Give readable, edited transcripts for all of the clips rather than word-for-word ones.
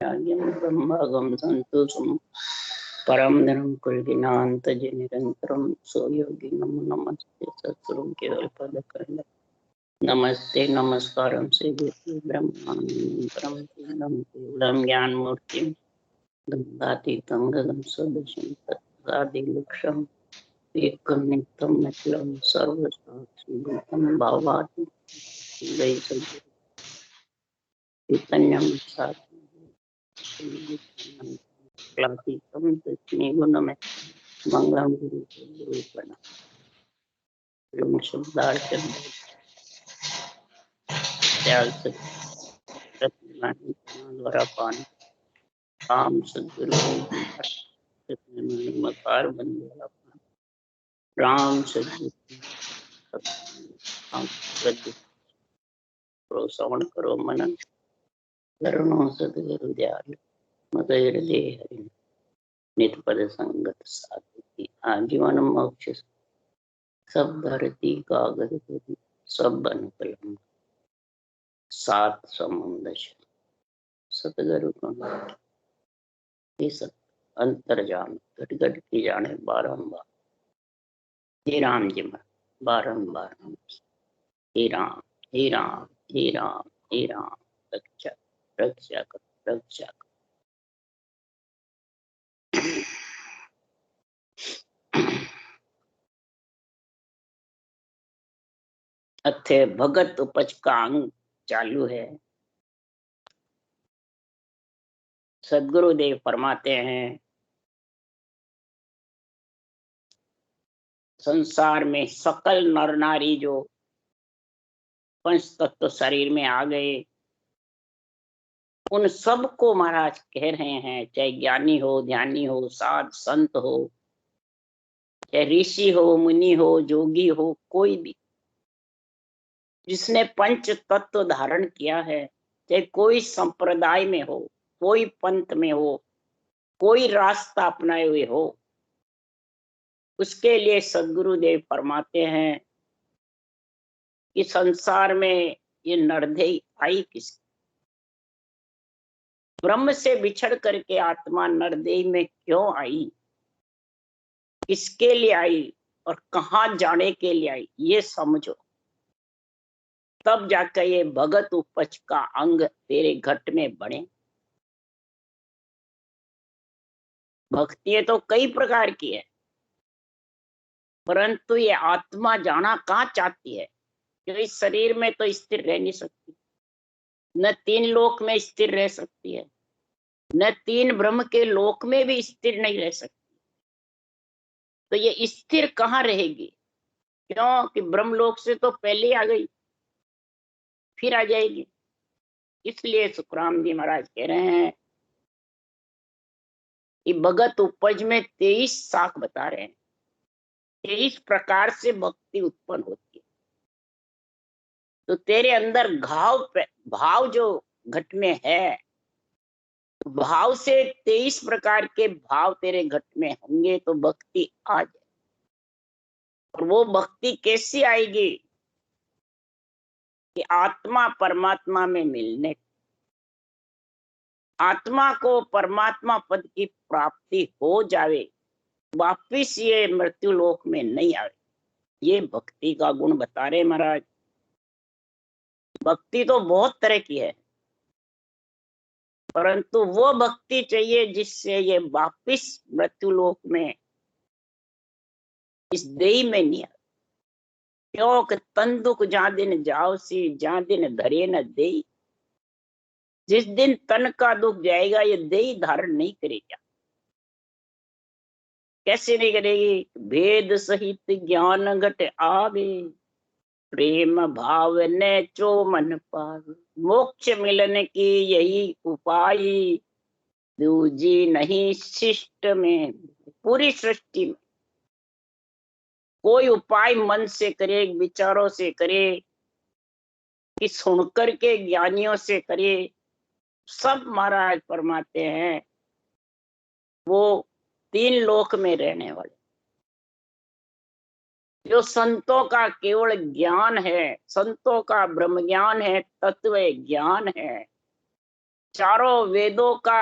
राज्यं ब्रह्मगं सन्तोषं परम निरंकुलज्ञानतज निरंतरं सोयोगी नमो नमस्ते सद्गुरु केवलपदकर्म नमस्ते नमस्कारं श्री गुरु ब्रह्मानंदं केवलं ज्ञानमूर्तिं गंगातीतं गगन सदृशं तत्सादिलक्षम् एकं नित्यं निखिलं सर्वसाक्षिभूतं भावात् जय सद्गुरु चैतन्यं सात्विकं तस्मै गुणमें मंगलम गुरु गुरु प्रणाम शब्दार्चन दयाल द्वारा पान काम सदगुरु मकार बन गया राम सदगुरु श्रवण करो मनन करुणो सदगुरु दयाल मत हृदय हरि नित पद संगत साधु आजीवन मोक्ष सब धरती कागज सब बन कलम सात समुद्र सतगुरु सत अंतर्जाम घट घट की जाने बारंबार हे राम जी बारंबार हे राम हे राम हे राम हे राम रक्षा रक्षा कर रक्षा कर। अथे भगत उपज का अंग चालू है। सदगुरुदेव फरमाते हैं संसार में सकल नर नारी जो पंच तत्व शरीर में आ गए उन सबको महाराज कह रहे हैं, चाहे ज्ञानी हो ध्यानी हो साध संत हो चाहे ऋषि हो मुनि हो जोगी हो कोई भी जिसने पंच तत्व धारण किया है, चाहे कोई संप्रदाय में हो कोई पंथ में हो कोई रास्ता अपनाए हुए हो, उसके लिए सदगुरुदेव फरमाते हैं कि संसार में ये नरदेही आई किसकी? ब्रह्म से बिछड़ करके आत्मा नरदेही में क्यों आई, किसके लिए आई और कहाँ जाने के लिए आई, ये समझो। तब जाकर ये भगत उपज का अंग तेरे घट में बने। भक्ति तो कई प्रकार की है, परंतु ये आत्मा जाना कहाँ चाहती है, क्योंकि इस शरीर में तो स्थिर रह नहीं सकती, न तीन लोक में स्थिर रह सकती है, न तीन ब्रह्म के लोक में भी स्थिर नहीं रह सकती। तो ये स्थिर कहाँ रहेगी? क्योंकि ब्रह्मलोक से तो पहले आ गई, फिर आ जाएगी। इसलिए सुखराम जी महाराज कह रहे हैं कि भगत उपज में 23 शाख बता रहे हैं, 23 प्रकार से भक्ति उत्पन्न होती है। तो तेरे अंदर भाव जो घट में है, भाव से 23 प्रकार के भाव तेरे घट में होंगे तो भक्ति आ जाए। और वो भक्ति कैसी आएगी कि आत्मा परमात्मा में मिलने, आत्मा को परमात्मा पद की प्राप्ति हो जावे, वापिस ये मृत्यु लोक में नहीं आवे। ये भक्ति का गुण बता रहे महाराज। भक्ति तो बहुत तरह की है, परंतु वो भक्ति चाहिए जिससे ये वापिस मृत्यु लोक में इस देही में नहीं आवे। क्योंकि तन दुख जहां दिन जाओ सी जहां दिन धरे न देही। जिस दिन तन का दुख जाएगा ये देही धारण नहीं करेगा। कैसे नहीं करेगी? भेद सहित ज्ञान घट आवे, प्रेम भाव ने चो मन पावे, मोक्ष मिलने की यही उपाय, दूजी नहीं शिष्ट में। पूरी सृष्टि में कोई उपाय मन से करे, विचारों से करे, कि सुनकर के ज्ञानियों से करे, सब महाराज फरमाते हैं वो तीन लोक में रहने वाले। जो संतों का केवल ज्ञान है, संतों का ब्रह्म ज्ञान है, तत्व ज्ञान है, चारों वेदों का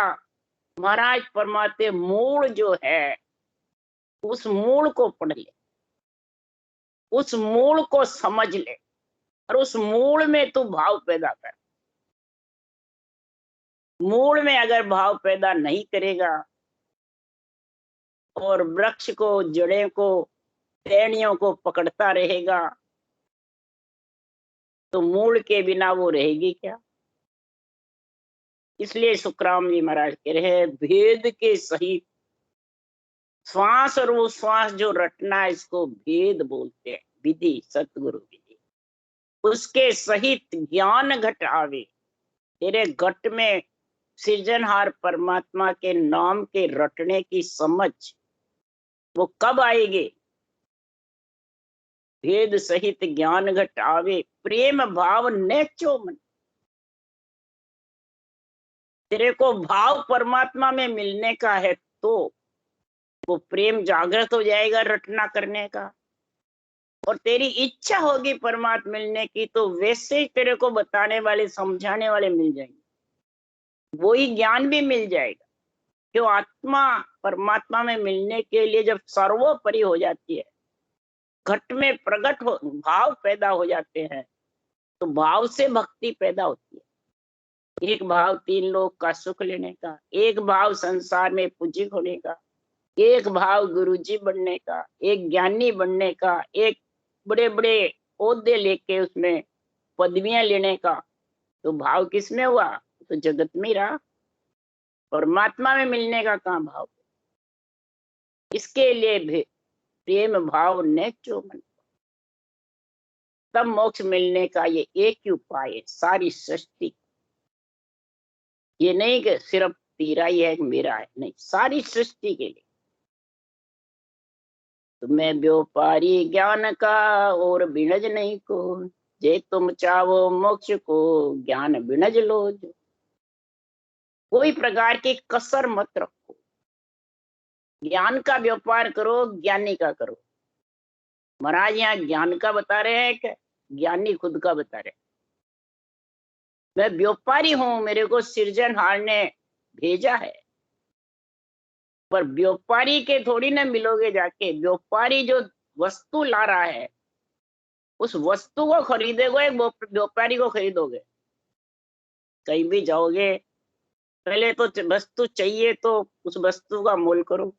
महाराज परमात्मा मूल जो है, उस मूल को पढ़ ले, उस मूल को समझ ले, और उस मूल में तू भाव पैदा कर। मूल में अगर भाव पैदा नहीं करेगा और वृक्ष को, जड़ें को, टहनियों को पकड़ता रहेगा, तो मूल के बिना वो रहेगी क्या? इसलिए सुखराम जी महाराज कह रहे हैं, भेद के सहित श्वास और वो श्वास जो रटना है, इसको भेद बोलते हैं, विधि, सतगुरु विधि। उसके सहित ज्ञान घट आवे, तेरे घट में सृजनहार परमात्मा के नाम के रटने की समझ वो कब आएगी? भेद सहित ज्ञान घट आवे, प्रेम भाव नेचो मन। तेरे को भाव परमात्मा में मिलने का है तो वो प्रेम जागृत हो जाएगा रटना करने का, और तेरी इच्छा होगी परमात्मा मिलने की, तो वैसे ही तेरे को बताने वाले, समझाने वाले मिल जाएंगे, वो ही ज्ञान भी मिल जाएगा। क्यों? आत्मा परमात्मा में मिलने के लिए जब सर्वोपरि हो जाती है, घट में प्रकट हो, भाव पैदा हो जाते हैं, तो भाव से भक्ति पैदा होती है। एक भाव तीन लोक का सुख लेने का, एक भाव संसार में पूज्य होने का, एक भाव गुरुजी बनने का, एक ज्ञानी बनने का, एक बड़े बड़े ओहदे लेके उसमें पदवियां लेने का। तो भाव किसमें हुआ? तो जगत में रहा, परमात्मा में मिलने का कहाँ भाव? इसके लिए प्रेम भाव नेचो मन, तब मोक्ष मिलने का ये एक ही उपाय है सारी सृष्टि। ये नहीं कि सिर्फ तेरा ही है, मेरा है, नहीं, सारी सृष्टि के लिए। तुम्हें व्यापारी ज्ञान का और बिनज नहीं को, जे तुम चाहो मोक्ष को ज्ञान बिनज लो जो। कोई प्रकार की कसर मत रखो, ज्ञान का व्यापार करो, ज्ञानी का करो। महाराज यहाँ ज्ञान का बता रहे हैं कि ज्ञानी खुद का बता रहे हैं? मैं व्यापारी हूं, मेरे को सृजनहार ने भेजा है, पर व्यापारी के थोड़ी ना मिलोगे जाके। व्यापारी जो वस्तु ला रहा है, उस वस्तु को खरीदोगे, व्यापारी को खरीदोगे? कहीं भी जाओगे, पहले तो वस्तु चाहिए तो उस वस्तु का मोल करो,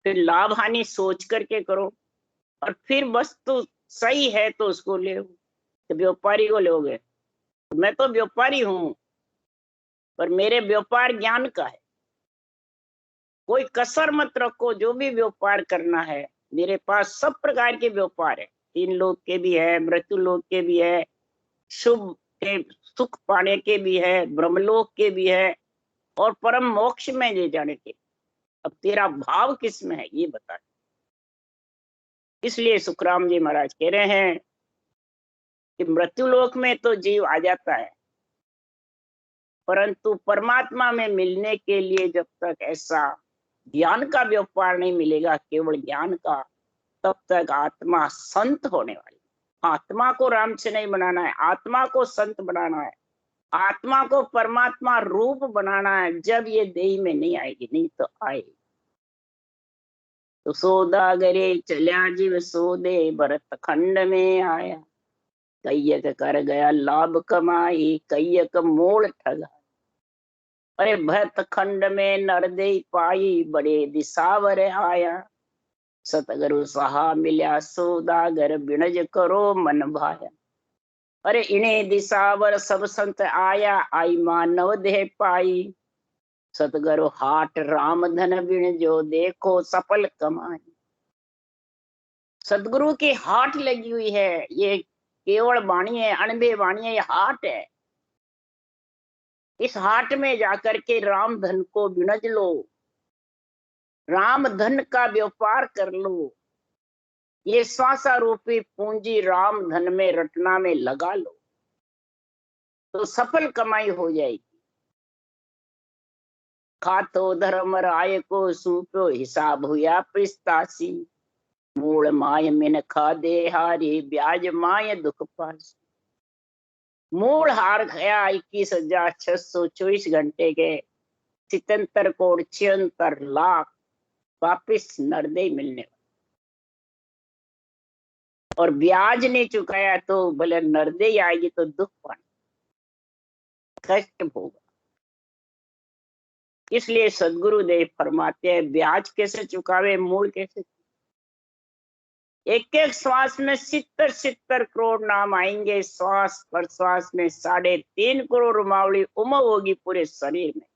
फिर लाभ हानि सोच करके करो, और फिर वस्तु सही है तो उसको ले। तो व्यापारी को लोगे? तो मैं तो व्यापारी हूं, पर मेरे व्यापार ज्ञान का है। कोई कसर मत रखो, जो भी व्यापार करना है, मेरे पास सब प्रकार के व्यापार है। तीन लोक के भी है, मृत्यु लोक के भी है, शुभ के सुख पाने के भी है, ब्रह्मलोक के भी है, और परम मोक्ष में ले जाने के। अब तेरा भाव किस में है ये बता। इसलिए सुखराम जी महाराज कह रहे हैं कि मृत्यु लोक में तो जीव आ जाता है, परंतु परमात्मा में मिलने के लिए जब तक ऐसा ज्ञान का व्यापार नहीं मिलेगा, केवल ज्ञान का, तब तक आत्मा संत होने वाली। आत्मा को राम से नहीं बनाना है, आत्मा को संत बनाना है, आत्मा को परमात्मा रूप बनाना है। जब ये देह में नहीं आएगी, नहीं तो आएगी। तो सौदागरे चल्या जीव सोदे, भरत खंड में आया, कैयक कर गया लाभ कमाई, कैयक मोल ठगा। अरे भरत खंड में नरदे पाई, बड़े दिसावर आया, सतगुरु सहा मिल्या सौदागर, बिणज करो मन भाया। अरे इन्हें दिसावर सब संत आया, आई मानव देह पाई, सतगुरु हाट राम धन बिन जो, देखो सफल कमाई। सतगुरु की हाट लगी हुई है, ये केवल वाणी है, अणबे वाणी है, ये हाट है। इस हाट में जाकर के राम धन को बिनज लो, राम धन का व्यापार कर लो। ये श्वासा रूपी पूंजी राम धन में, रटना में लगा लो, तो सफल कमाई हो जाएगी। खातो धर्म राय को सूपो, हिसाब हुआ पिस्तासी, मूल माय मिन खा दे हारी, ब्याज माय दुख पासी। मूल हार गया 21,624 घंटे के 77,76,00,000 वापिस नरदे मिलने वाले। और ब्याज नहीं चुकाया तो भले नरदे ही आएगी तो दुख पाना, कष्ट होगा। इसलिए सदगुरुदेव फरमाते हैं ब्याज कैसे चुकावे, मूल कैसे। एक एक श्वास में 70 करोड़ नाम आएंगे, श्वास पर श्वास में 3.5 करोड़ रुमावली उमंग होगी पूरे शरीर में,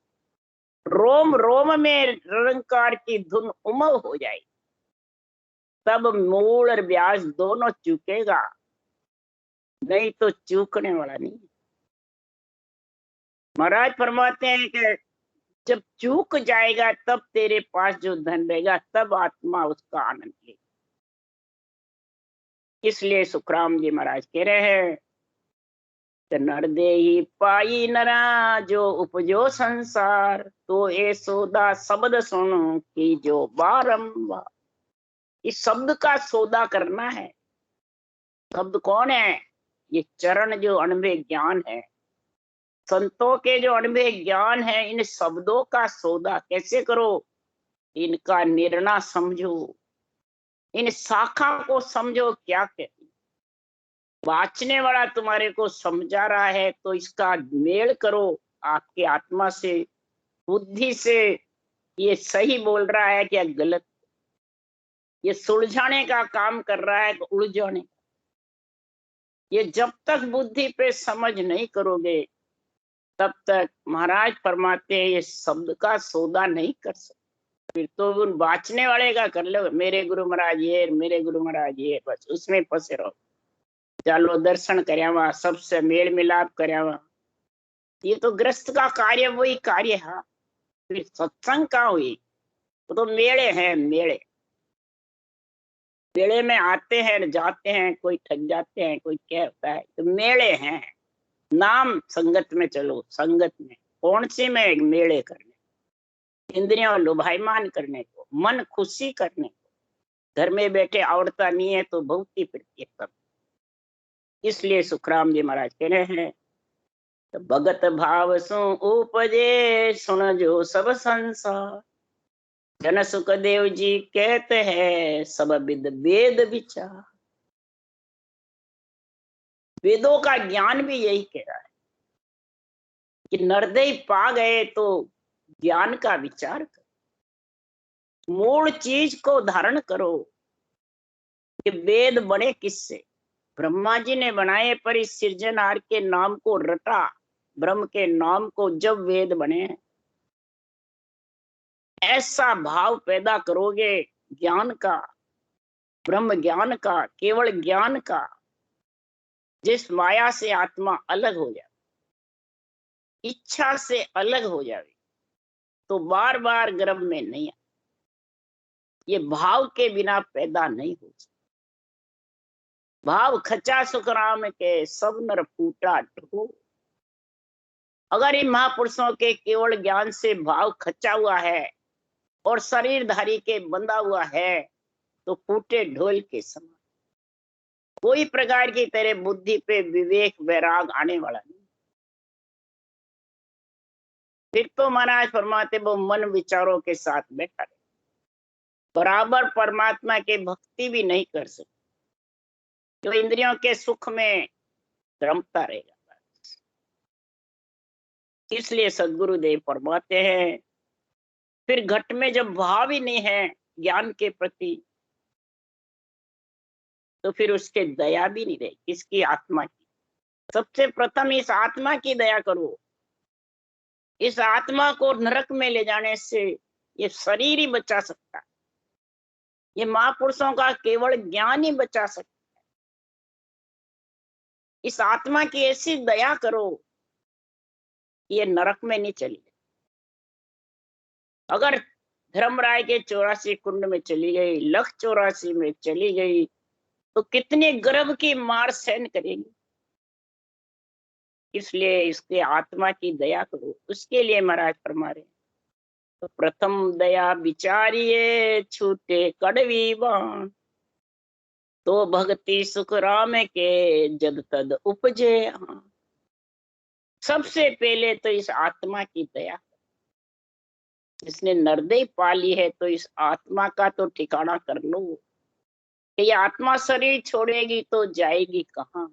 रोम रोम में निरंकार की धुन उमंग हो जाएगी, तब मूल और ब्याज दोनों चुकेगा, नहीं तो चूकने वाला नहीं। महाराज फरमाते हैं कि जब चूक जाएगा तब तेरे पास जो धन रहेगा, तब आत्मा उसका आनंद लेगी। इसलिए सुखराम जी महाराज कह रहे हैं, नरदे ही पाई नरा जो उपजो संसार, तो ए सौदा शब्द सुनो कि जो बारंबार। इस शब्द का सौदा करना है। शब्द कौन है? ये चरण जो अनुभव ज्ञान है, संतों के जो अनुभव ज्ञान है, इन शब्दों का सौदा कैसे करो? इनका निर्णय समझो, इन शाखा को समझो क्या कहती। वाचने वाला तुम्हारे को समझा रहा है तो इसका मेल करो आपकी आत्मा से, बुद्धि से। ये सही बोल रहा है क्या गलत? ये सुलझाने का काम कर रहा है कि उलझाने? ये जब तक बुद्धि पे समझ नहीं करोगे तब तक महाराज फरमाते हैं ये शब्द का सौदा नहीं कर सकते। फिर तो उन बाचने वाले का कर लो, मेरे गुरु महाराज ये, मेरे गुरु महाराज ये, बस उसमें फंसे रहो। चलो दर्शन करवा, सबसे मेल मिलाप करवा, ये तो ग्रस्त का कार्य वही कार्य है। फिर सत्संग का हुई, तो मेले हैं, मेले मेले में आते हैं जाते हैं, कोई ठग जाते हैं, कोई क्या होता है, तो मेले हैं। नाम संगत में चलो, संगत में कौन सी में? मेले करने, इंद्रियों लुभायमान करने को, मन खुशी करने को। घर में बैठे आवड़ता नहीं है तो भौती फिरती है सब। इसलिए सुखराम जी महाराज कह रहे हैं, तो भगत भाव सु उपजे सुन जो सब संसार। जन सुखदेव जी कहते हैं सब विद वेद विचार। वेदों का ज्ञान भी यही कह रहा है कि नरदय पा गए तो ज्ञान का विचार करो, मूल चीज को धारण करो। कि वेद बने किससे? ब्रह्मा जी ने बनाए, पर इस सृजनहार के नाम को रटा, ब्रह्म के नाम को, जब वेद बने। ऐसा भाव पैदा करोगे ज्ञान का, ब्रह्म ज्ञान का, केवल ज्ञान का, जिस माया से आत्मा अलग हो जाए, इच्छा से अलग हो जाए, तो बार बार गर्भ में नहीं आ। ये भाव के बिना पैदा नहीं हो सकता। भाव खचा सुखराम के सब नर फूटा ढो। अगर इन महापुरुषों के केवल ज्ञान से भाव खचा हुआ है और शरीरधारी के बंधा हुआ है, तो फूटे ढोल के समान, कोई प्रकार की तेरे बुद्धि पे विवेक वैराग आने वाला नहीं। फिर तो महाराज फरमाते वो मन विचारों के साथ बैठा रहे, बराबर परमात्मा के भक्ति भी नहीं कर सकते, जो इंद्रियों के सुख में रमता रहेगा। इसलिए सदगुरुदेव फरमाते हैं, फिर घट में जब भाव ही नहीं है ज्ञान के प्रति, तो फिर उसके दया भी नहीं रहे। किसकी? आत्मा की। सबसे प्रथम इस आत्मा की दया करो। इस आत्मा को नरक में ले जाने से ये शरीर ही बचा सकता है, ये महापुरुषों का केवल ज्ञान ही बचा सकता है। इस आत्मा की ऐसी दया करो, ये नरक में नहीं चली गई। अगर धर्मराय के 84 कुंड में चली गई, लख 84 में चली गई, तो कितने गर्भ की मार सहन करेगी। इसलिए इसके आत्मा की दया करो। उसके लिए महाराज फरमा रहे, तो प्रथम दया विचारिए छूटे कड़वी बाण, तो भक्ति सुख राम के जद तद उपजे। सबसे पहले तो इस आत्मा की दया, जिसने नरदेह पाली है तो इस आत्मा का तो ठिकाना कर लो कि ये आत्मा शरीर छोड़ेगी तो जाएगी कहाँ।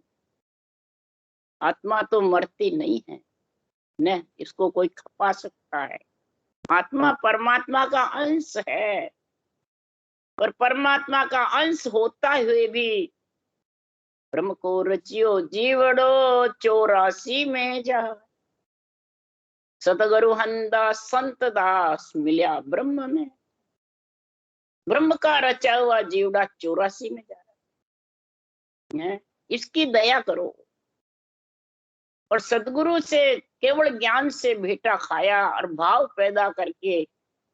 आत्मा तो मरती नहीं है न, इसको कोई खपा सकता है। आत्मा परमात्मा का अंश है, पर परमात्मा का अंश होता हुए भी ब्रह्म को रचियो जीवड़ो 84 में जा। सतगुरु हंदा संत दास मिल्या ब्रह्म में। ब्रह्म का रचा हुआ जीवड़ा 84 में जा रहा है। इसकी दया करो। और सदगुरु से केवल ज्ञान से भेटा खाया और भाव पैदा करके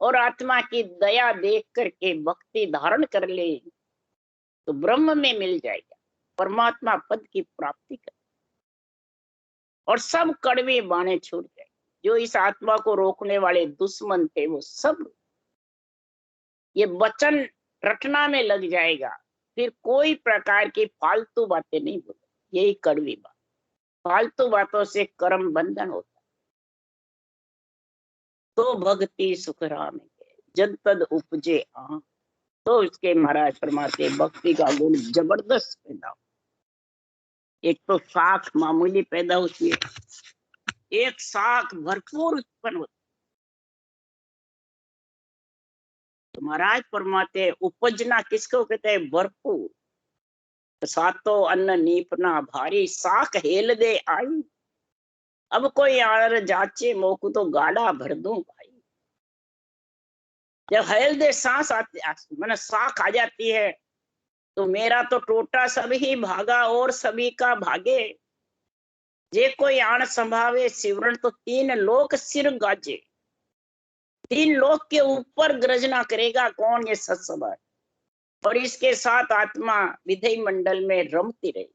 और आत्मा की दया देख करके भक्ति धारण कर ले तो ब्रह्म में मिल जाएगा, परमात्मा पद की प्राप्ति कर, और सब कड़वे बाणे छूट जाए। जो इस आत्मा को रोकने वाले दुश्मन थे वो सब ये वचन रटना में लग जाएगा। फिर कोई प्रकार की फालतू बातें नहीं बोले, यही कड़वी बात। फालतू बातों से कर्म बंधन होता। तो भक्ति सुख राम के जद तद उपजे आ। तो इसके महाराज फरमाते भक्ति का गुण जबरदस्त पैदा हो। एक तो साख मामूली पैदा होती है, एक साख भरपूर उत्पन्न होती। तो महाराज फरमाते उपजना किसको कहते हैं? भरपूर। सातो अन्न नीपना भारी, साख हेल दे आई। अब कोई आर जाचे मोकू तो गाड़ा भर दूं भाई। जब हेल दे सांस आती, मैंने साख आ जाती है तो मेरा तो टोटा सभी भागा और सभी का भागे। जे कोई आण संभावे सिवरण तो 3 लोक सिर गाजे। 3 लोक के ऊपर गर्जना करेगा कौन? ये सत्सभा। और इसके साथ आत्मा विधेय मंडल में रमती रही।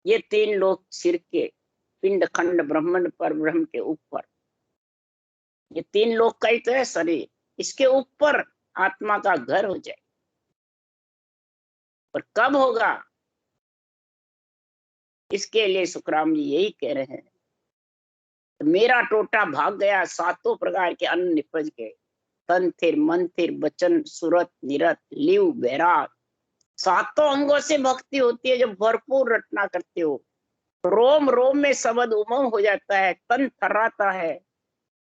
ये 3 लोक सिर के पिंड खंड ब्रह्मांड पर ब्रह्म के ऊपर, ये 3 लोक का ही तो है शरीर। इसके ऊपर आत्मा का घर हो जाए। और कब होगा? इसके लिए सुखराम जी यही कह रहे हैं, मेरा टोटा भाग गया, 7 प्रकार के अन्न निपज गए। तन थिर मन थिर बचन सुरत निरत लिव बैराग। 7 अंगों से भक्ति होती है, जो भरपूर रटना करते हो। रोम रोम में शब्द उमंग हो जाता है, तन थर्राता है।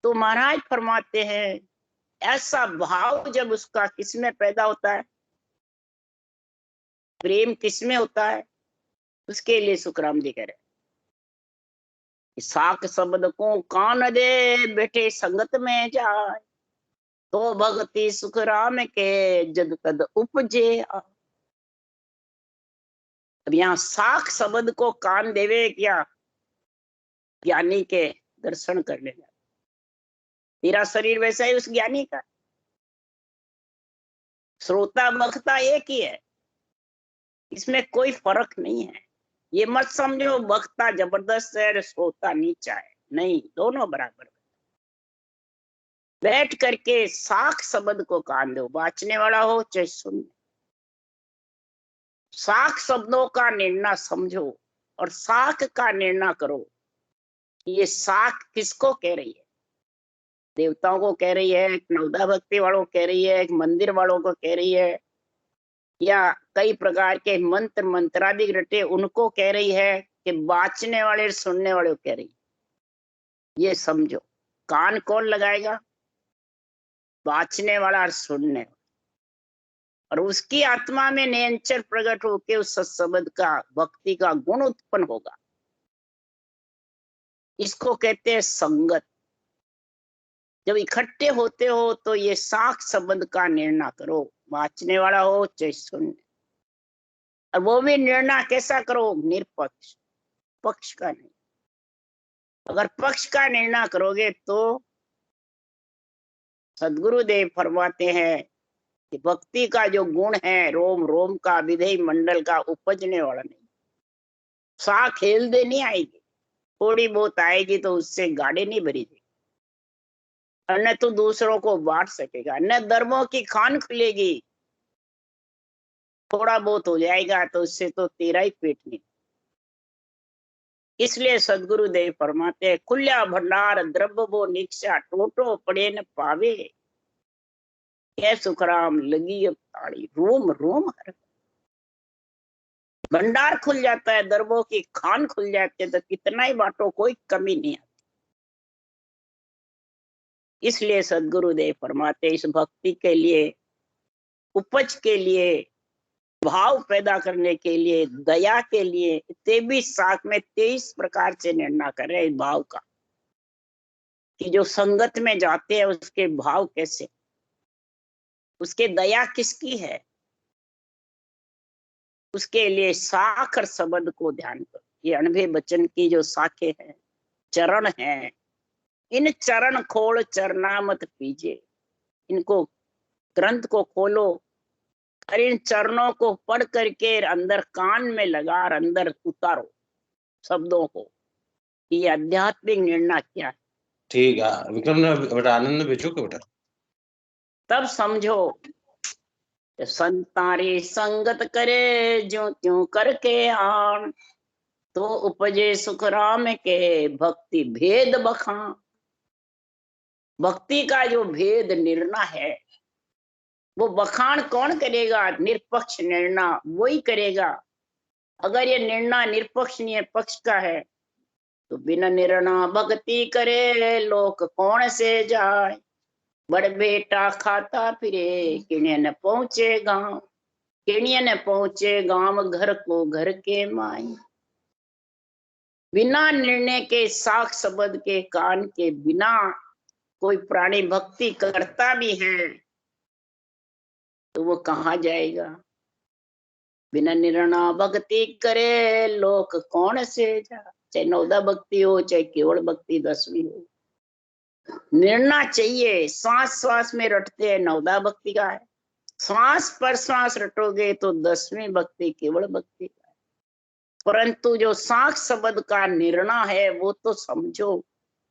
तो महाराज फरमाते हैं ऐसा भाव जब उसका किसमें पैदा होता है, प्रेम किसमें होता है, उसके लिए सुखराम जी कह रहे हैं साक शब्द को कान दे बैठे संगत में जाए। तो भक्ति सुख राम के जद तद उपजे। अब यहाँ साख शब्द को कान देवे क्या? ज्ञानी के दर्शन कर लेना। तेरा शरीर वैसा ही उस ज्ञानी का। श्रोता वक्ता एक ही है, इसमें कोई फर्क नहीं है। ये मत समझो वक्ता जबरदस्त है और श्रोता नीचा है, नहीं, दोनों बराबर। बैठ करके साख शब्द को कान दो, बाँचने वाला हो चाहे सुन। साख शब्दों का निर्णय समझो और साख का निर्णय करो। ये साख किसको कह रही है? देवताओं को कह रही है, नवदा भक्ति वालों को कह रही है, एक मंदिर वालों को कह रही है, या कई प्रकार के मंत्र मंत्रादि रटे उनको कह रही है, कि बाँचने वाले सुनने वाले को कह रही है। ये समझो, कान कौन लगाएगा? बाँचने वाला और सुनने वाला। और उसकी आत्मा में निरंतर प्रकट होके उस सत्शब्द का भक्ति का गुण उत्पन्न होगा। इसको कहते हैं संगत। जब इकट्ठे होते हो तो ये साख शब्द का निर्णय करो, बाँचने वाला हो चाहे सुनने। और वो भी निर्णय कैसा करो? निरपक्ष, पक्ष का नहीं। अगर पक्ष का निर्णय करोगे तो सदगुरुदेव फरमाते हैं कि भक्ति का जो गुण है रोम रोम का विधेय मंडल का उपजने वाला नहीं। साख खेल दे नहीं आएगी, थोड़ी बहुत आएगी तो उससे गाड़े नहीं भरी थी, और न तो दूसरों को बांट सकेगा, न धर्मों की खान खुलेगी। थोड़ा बहुत हो जाएगा तो उससे तो तेरा ही पेट नहीं। इसलिए सदगुरुदेव फरमाते हैं, खुल्या भंडार द्रव्य वो निक्षा, टोटो पड़े न पावे, क्या सुखराम लगी अब ताड़ी, रोम रोम हर। भंडार खुल जाता है, द्रव्यों की खान खुल जाती है, तो कितना ही बांटो कोई कमी नहीं आती। इसलिए सदगुरुदेव फरमाते, इस भक्ति के लिए, उपज के लिए, भाव पैदा करने के लिए, दया के लिए 23 शाख में 23 प्रकार से निर्णय कर रहे हैं भाव का, कि जो संगत में जाते हैं उसके भाव कैसे, उसके दया किसकी है, उसके लिए साख और शब्द को ध्यान करो। ये अनभे बचन की जो शाखे हैं, चरण हैं, इन चरण खोल चरना मत पीजे, इनको ग्रंथ को खोलो और इन चरणों को पढ़ करके अंदर कान में लगा और अंदर उतारो शब्दों को, ये आध्यात्मिक निर्णय क्या है। ठीक है विक्रम ने बेटा, आनंद ने भेजो के बेटा, तब समझो, संतारी संगत करे जो त्यों करके आन, तो उपजे सुख राम के भक्ति भेद बखान। भक्ति का जो भेद निर्णय है, वो बखान कौन करेगा, निरपक्ष निर्णय वही करेगा। अगर ये निर्णय निरपक्ष नहीं है, पक्ष का है, तो बिना निर्णय भक्ति करे लोक कौन से जाए, बड़ बेटा खाता फिरे किणे न पहुंचे गांव, किणे न पहुंचे गांव घर को घर के माई। बिना निर्णय के, साख शब्द के, कान के बिना कोई प्राणी भक्ति करता भी है तो वो कहाँ जाएगा। बिना निर्णय भक्ति करे लोक कौन से जा, चाहे नवदा भक्ति हो चाहे केवल भक्ति 10वीं हो, निर्णय चाहिए। श्वास श्वास में रटते हैं, नवदा भक्ति का है। श्वास पर श्वास रटोगे तो 10वीं भक्ति केवल भक्ति का है। परंतु जो साख शब्द का निर्णय है वो तो समझो,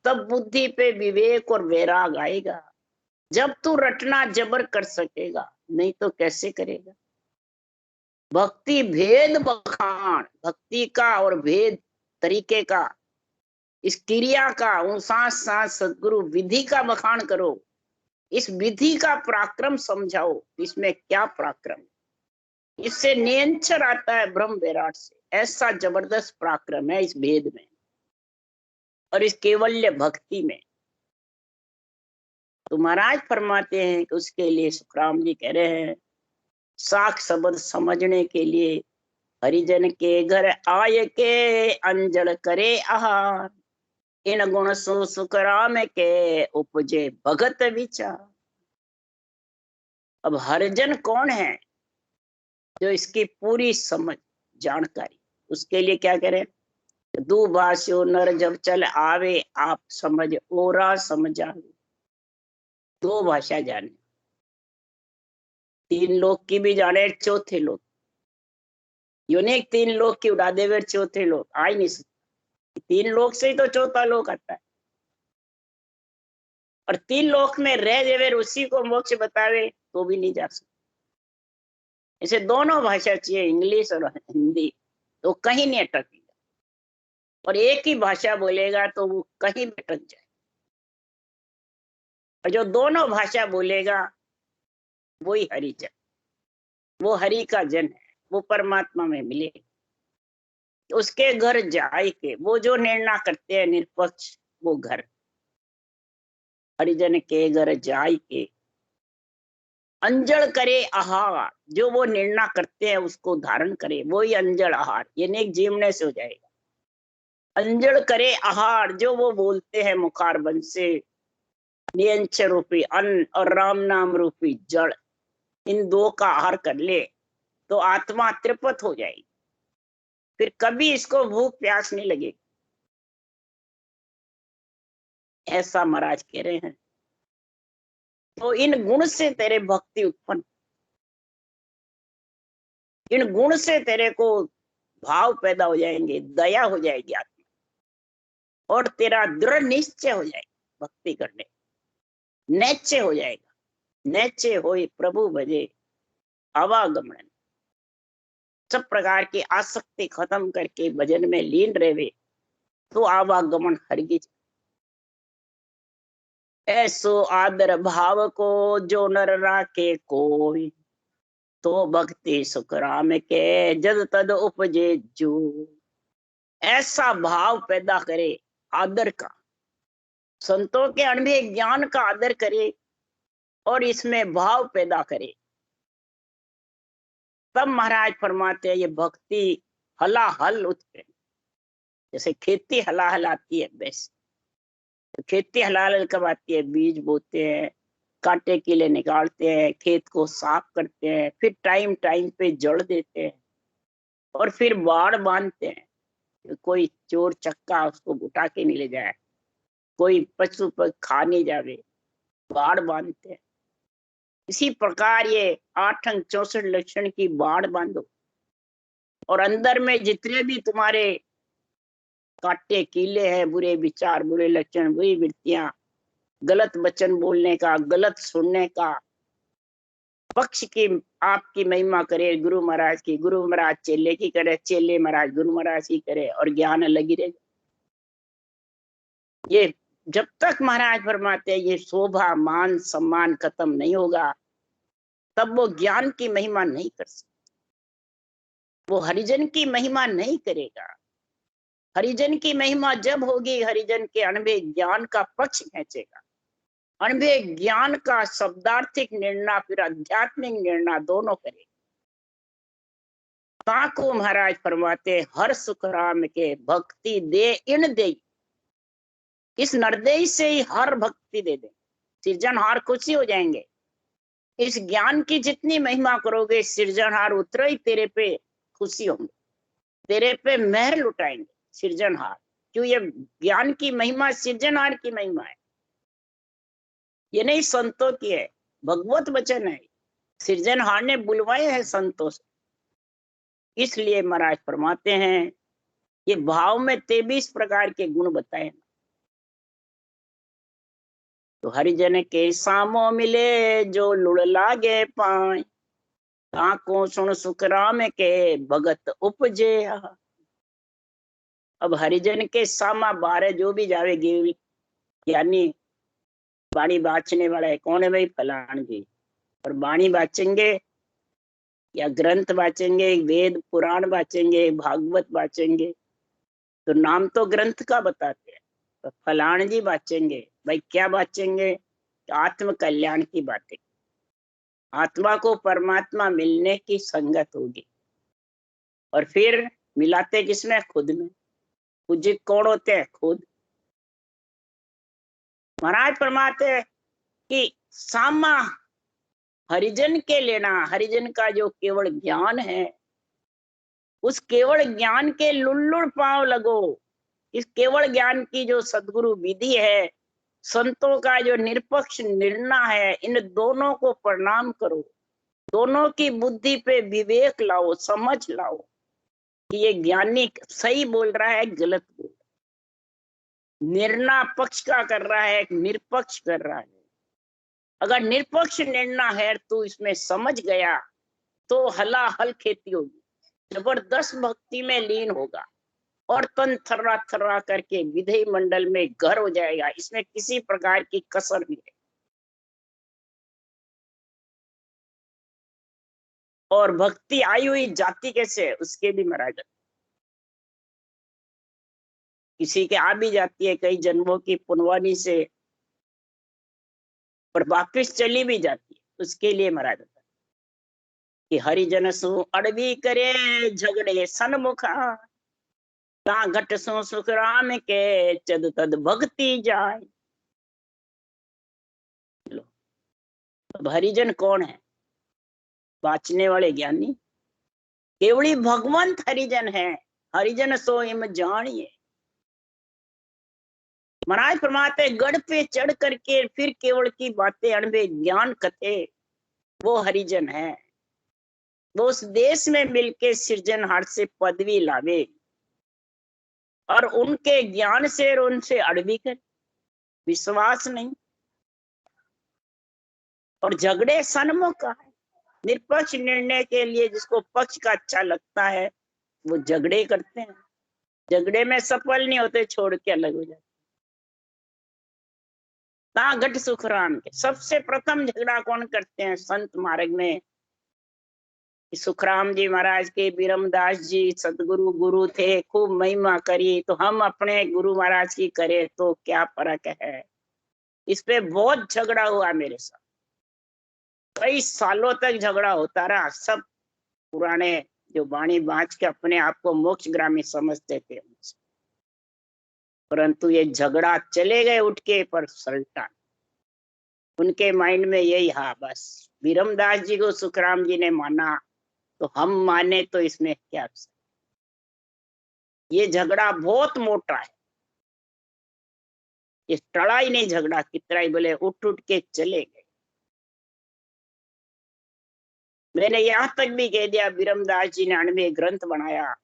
तब बुद्धि पे विवेक और वैराग आएगा। जब तू रटना जबर कर सकेगा, नहीं तो कैसे करेगा। भक्ति भेद बखान, भक्ति का और भेद तरीके का, इस क्रिया का, उन सांस सांस सदगुरु विधि का बखान करो। इस विधि का पराक्रम समझाओ, इसमें क्या पराक्रम, इससे नियंत्रण आता है ब्रह्म विराट से। ऐसा जबरदस्त पराक्रम है इस भेद में और इस केवल्य भक्ति में। तो महाराज फरमाते हैं कि उसके लिए सुखराम जी कह रहे हैं, साख शब्द समझने के लिए हरिजन के घर आय के अंजल करे आहार, इन गुण सो सुखराम के उपजे भगत विचार। अब हरिजन कौन है, जो इसकी पूरी समझ जानकारी, उसके लिए क्या करें, दू भाष्यो नर जब चल आवे, आप समझ ओरा समझा। 2 भाषा जाने, 3 लोग की भी जाने, चौथे लोग यूनिक 3 लोग की उड़ा देवे, चौथे लोग आ ही नहीं सकते। 3 लोग से ही तो चौथा लोग आता है, और 3 लोग में रह देवे उसी को मोक्ष बतावे तो भी नहीं जा सकते। इसे दोनों भाषा चाहिए, इंग्लिश और हिंदी, तो कहीं नहीं अटकेगा। और एक ही भाषा बोलेगा तो वो कहीं भी अटक जाए। और जो दोनों भाषा बोलेगा वही हरिजन, वो हरि का जन है, वो परमात्मा में मिले। उसके घर जाए के वो जो निर्णय करते हैं निष्पक्ष, वो घर हरिजन के घर जाए के अंजल करे आहार, जो वो निर्णय करते हैं उसको धारण करे, वही अंजल आहार, ये नेक जीवने से हो जाएगा। अंजल करे आहार, जो वो बोलते हैं मुखार बन से, नियंच रूपी अन्न और राम नाम रूपी जड़, इन 2 का आहार कर ले तो आत्मा तृप्त हो जाएगी, फिर कभी इसको भूख प्यास नहीं लगेगी। ऐसा महाराज कह रहे हैं। तो इन गुण से तेरे भक्ति उत्पन्न, इन गुण से तेरे को भाव पैदा हो जाएंगे, दया हो जाएगी आत्मा, और तेरा दृढ़ निश्चय हो जाएगा भक्ति करने, नैचे हो जाएगा। नैचे होए प्रभु भजे आवागमन, सब प्रकार की आसक्ति खत्म करके भजन में लीन रहे, तो आवागमन हरगी। ऐसो आदर भाव को जो नर राखे कोई, तो भक्ति सुख राम के जद तद उपजे जो। ऐसा भाव पैदा करे आदर का, संतों के अनुभव ज्ञान का आदर करे और इसमें भाव पैदा करे, तब महाराज फरमाते हैं ये भक्ति हलाहल उठे। जैसे खेती हलाहल आती है वैसे तो खेती हलाहल कब आती है? बीज बोते हैं, कांटे कीले निकालते हैं, खेत को साफ करते हैं, फिर टाइम टाइम पे जड़ देते हैं और फिर बाड़ बांधते हैं। कोई चोर चक्का उसको उठा के नहीं ले जाए, कोई पशु पर खा नहीं जावे, बाड़ बांधते हैं। इसी प्रकार ये 8 अंग 64 लक्षण की बाड़ बांधो और अंदर में जितने भी तुम्हारे काटे कीले हैं, बुरे विचार, बुरे लक्षण, बुरी वृत्तियां, गलत वचन बोलने का, गलत सुनने का, पक्ष की आपकी महिमा करे गुरु महाराज की, गुरु महाराज चेले की करे, चेले महाराज गुरु महाराज की करे और ज्ञान लगी रहे। ये जब तक महाराज फरमाते हैं ये शोभा मान सम्मान खत्म नहीं होगा, तब वो ज्ञान की महिमा नहीं कर सकता, वो हरिजन की महिमा नहीं करेगा। हरिजन की महिमा जब होगी, हरिजन के अनुभव ज्ञान का पक्ष खींचेगा, अनुभव ज्ञान का शब्दार्थिक निर्णय फिर आध्यात्मिक निर्णय दोनों करेगा। ताको महाराज फरमाते हर सुख राम के भक्ति दे इन दे। इस नरदेय से ही हर भक्ति दे दे, सृजनहार खुशी हो जाएंगे। इस ज्ञान की जितनी महिमा करोगे सृजनहार उतरे ही तेरे पे खुशी होंगे, तेरे पे मेहर लुटाएंगे सृजनहार। क्यों? ये ज्ञान की महिमा सृजनहार की महिमा है, ये नहीं संतों की है, भगवत वचन है। सृजनहार ने बुलवाए हैं संतों से, इसलिए महाराज फरमाते हैं ये भाव में 23 प्रकार के गुण बताए। तो हरिजन के सामो मिले जो लुड़ लागे पाए, ताको सुन सुख राम के भगत उपजे। अब हरिजन के सामा बारे जो भी जावेगी, यानी बाणी बाचने वाला है कौन है भाई? फलान जी। और बाणी बाचेंगे या ग्रंथ बाचेंगे, वेद पुराण बाचेंगे, भागवत बाचेंगे, तो नाम तो ग्रंथ का बताते हैं। तो फलान जी बाचेंगे भाई, क्या बाचेंगे? आत्म कल्याण की बातें, आत्मा को परमात्मा मिलने की संगत होगी। और फिर मिलाते किसमें? खुद में। पूज्य कौन होते हैं? खुद। महाराज फरमाते हैं कि सामा हरिजन के लेना, हरिजन का जो केवल ज्ञान है, उस केवल ज्ञान के लुल्लुड़ पांव लगो। इस केवल ज्ञान की जो सदगुरु विधि है, संतों का जो निरपक्ष निर्णय है, इन दोनों को प्रणाम करो, दोनों की बुद्धि पे विवेक लाओ, समझ लाओ कि ये ज्ञानी सही बोल रहा है गलत बोल रहा है, निर्णय पक्ष का कर रहा है निरपक्ष कर रहा है। अगर निरपक्ष निर्णय है तो इसमें समझ गया तो हलाहल खेती होगी, जबरदस्त भक्ति में लीन होगा और तन थर्रा थर्रा करके विधेय मंडल में घर हो जाएगा। इसमें किसी प्रकार की कसर नहीं है। और भक्ति आई हुई जाति कैसे है उसके भी महाराज, किसी के आ भी जाती है कई जन्मों की पुनवानी से, पर वापिस चली भी जाती है, उसके लिए महाराज कि हरिजन सु अड़बी करे झगड़े सन्मुखा, ता घट सो सुख राम के चद तद भक्ति जाए। अब हरिजन कौन है? बाचने वाले ज्ञानी, केवली भगवंत हरिजन है। हरिजन सो इम जानिए। महाराज फरमाते गढ़ पे चढ़ करके फिर केवल की बातें अनुभव ज्ञान कथे, वो हरिजन है। वो उस देश में मिलके सृजनहार से पदवी लावे और उनके ज्ञान से और उनसे अड़बी कर, विश्वास नहीं। और झगड़े सन्मुख का है, निष्पक्ष निर्णय के लिए जिसको पक्ष का अच्छा लगता है वो झगड़े करते हैं। झगड़े में सफल नहीं होते, छोड़ के अलग हो जाते। घट सुखराम के सबसे प्रथम झगड़ा कौन करते हैं संत मार्ग में? सुखराम जी महाराज के, बीरमदास जी सतगुरु गुरु थे, खूब महिमा करी, तो हम अपने गुरु महाराज की करें तो क्या फर्क है? इस पे बहुत झगड़ा हुआ मेरे साथ, कई सालों तक झगड़ा होता रहा। सब पुराने जो वाणी बाँच के अपने आप को मोक्षग्रामी समझते थे उनसे, परंतु ये झगड़ा चले गए उठ के, पर सल्टा उनके माइंड में यही, हाँ बस बीरमदास जी को सुखराम जी ने माना तो हम माने तो इसमें क्या? ये झगड़ा बहुत मोटा है, ये टला ही नहीं झगड़ा, कितना ही बोले उठ उठ के चले गए। मैंने यहां तक भी कह दिया, बीरमदास जी ने 98 ग्रंथ बनाया,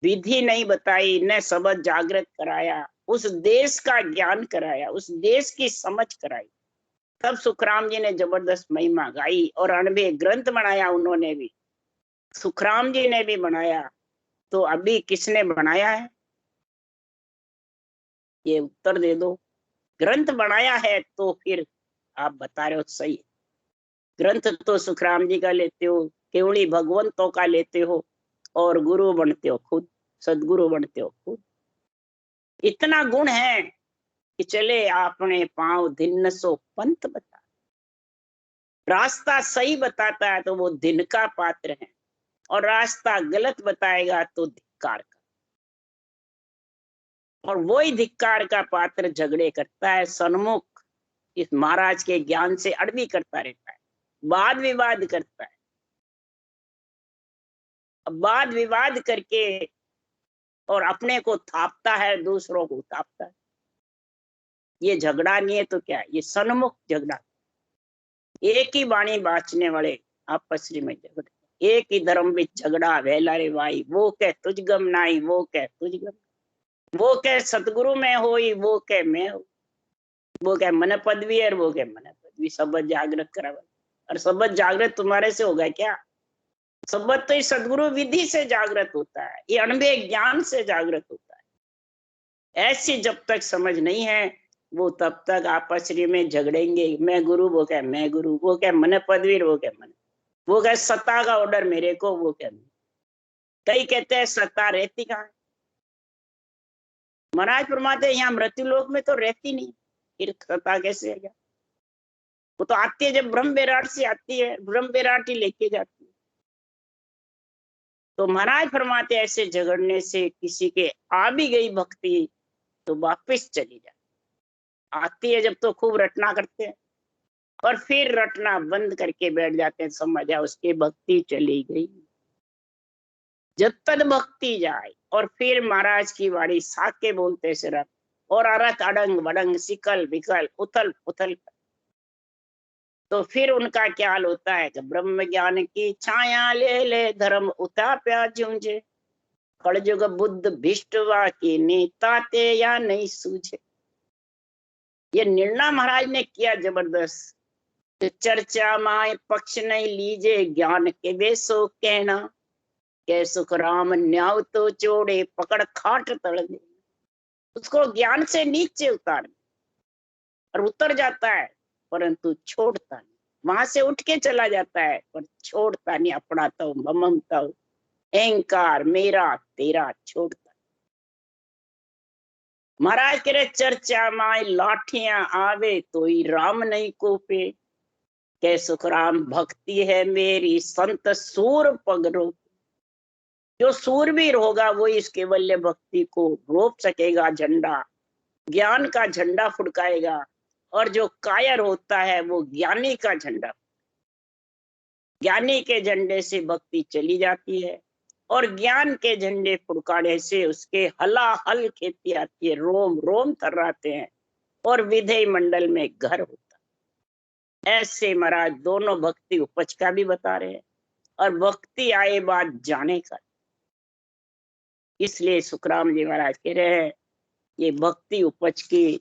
विधि नहीं बताई, न शब्द जागृत कराया, उस देश का ज्ञान कराया, उस देश की समझ कराई, तब सुखराम जी ने जबरदस्त महिमा गाई। और 98 ग्रंथ बनाया उन्होंने भी, सुखराम जी ने भी बनाया, तो अभी किसने बनाया है? ये उत्तर दे दो। ग्रंथ बनाया है तो फिर आप बता रहे हो सही है। ग्रंथ तो सुखराम जी का लेते हो, केवली भगवंतों का लेते हो, और गुरु बनते हो खुद, सदगुरु बनते हो खुद। इतना गुण है कि चले आपने पांव दिन सो पंथ बता, रास्ता सही बताता है तो वो दिन का पात्र है, और रास्ता गलत बताएगा तो धिक्कार का, और वही धिक्कार का पात्र झगड़े करता है, सन्मुख इस महाराज के ज्ञान से अड़बी करता रहता है, वाद विवाद करता है। अब वाद विवाद करके और अपने को थापता है, दूसरों को थापता है। ये झगड़ा नहीं है तो क्या है? ये सन्मुख झगड़ा। एक ही वाणी बाँचने वाले आपस में झगड़े, एक ही धर्म में झगड़ा वेला रे भाई, वो कह तुझ गम नाई, वो कह तुझ गम, वो कह सतगुरु में होई, वो कह मैं हो, वो कह मन पदवी है, वो कह मन पदवी, शब्द जागृत करावा। और शब्द जागृत तुम्हारे से होगा क्या? शब्द तो इस सदगुरु विधि से जागृत होता है, ये अनुभव ज्ञान से जागृत होता है। ऐसी जब तक समझ नहीं है, वो तब तक आपस में झगड़ेंगे। मैं गुरु, वो कह मैं गुरु, वो कह मन पदवी, वो कह मन, वो कह सत्ता का ऑर्डर मेरे को, वो कह। कई कहते हैं सत्ता रहती कहाँ है? महाराज फरमाते यहाँ मृत्यु लोक में तो रहती नहीं, फिर सत्ता कैसे है? वो तो आती है जब ब्रह्म विराट से आती है, ब्रह्म विराट ही लेके जाती है। तो महाराज फरमाते ऐसे झगड़ने से किसी के आ भी गई भक्ति तो वापिस चली जाए। आती है जब तो खूब रटना करते हैं, और फिर रटना बंद करके बैठ जाते हैं, समझ आ उसकी भक्ति चली गई। जब तक भक्ति जाए, और फिर महाराज की वाणी साके बोलते से रथ, और अरथ अड़ंग बड़ंग सिकल विकल उथल पुथल, तो फिर उनका क्या हाल होता है कि ब्रह्म ज्ञान की छाया ले ले धर्म उता प्या जूझे, कलयुग बुद्ध भिष्टवा की नीताते या नहीं सूझे। ये निर्णय महाराज ने किया जबरदस्त। चर्चा माए पक्ष नहीं लीजे, ज्ञान के बेसो कहना, के सुख राम न्याव तो चोड़े पकड़ खाट तड़ दे। उसको ज्ञान से नीचे उतार, और उतर जाता है परंतु छोड़ता नहीं, वहां से उठ के चला जाता है पर छोड़ता नहीं, अपना तो ममता अहंकार मेरा तेरा छोड़ता। महाराज कह रहे चर्चा माए लाठियां आवे तो ही राम नहीं कोपे, के सुख राम भक्ति है मेरी संत सूर पगरो। जो सूरवीर होगा वो इस केवल्य भक्ति को रोप सकेगा, झंडा ज्ञान का झंडा फुड़काएगा। और जो कायर होता है वो ज्ञानी का झंडा, ज्ञानी के झंडे से भक्ति चली जाती है, और ज्ञान के झंडे फुड़काने से उसके हलाहल खेती आती है, रोम रोम थर्राते हैं, और विधेय मंडल में घर होता। ऐसे महाराज दोनों भक्ति उपज का भी बता रहे हैं, और भक्ति आए बाद जाने का। इसलिए सुखराम जी महाराज कह रहे हैं ये भक्ति उपज की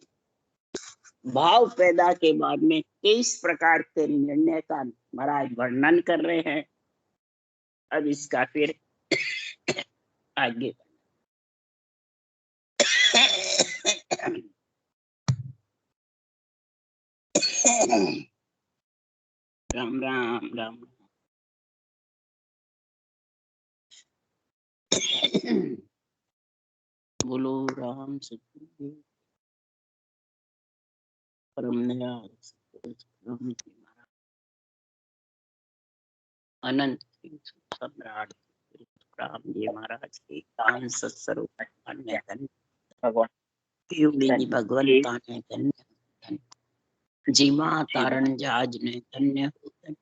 भाव पैदा के बाद में 23 प्रकार के निर्णय का महाराज वर्णन कर रहे हैं। अब इसका फिर आगे राम राम राम। बोलो राम सतगुरु परम दयाल सतगुरु जी महाराज, अनंत सम्राट राम जी महाराज के कान सत्सरूप धन्य धन्य भगवान योगी जी भगवंता ने धन्य धन्य, जीवा तारण जहाज ने धन्य हो धन्य,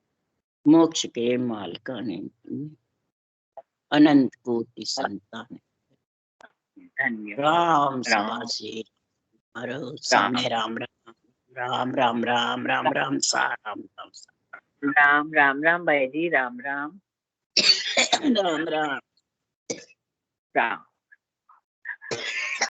मोक्ष के मालका ने धन्य, अनंत कोटि संतान धन्य राम राम सदा से हरो सामने राम राम राम राम राम राम राम सा राम राम सा राम राम राम भाई जी, राम राम राम राम राम।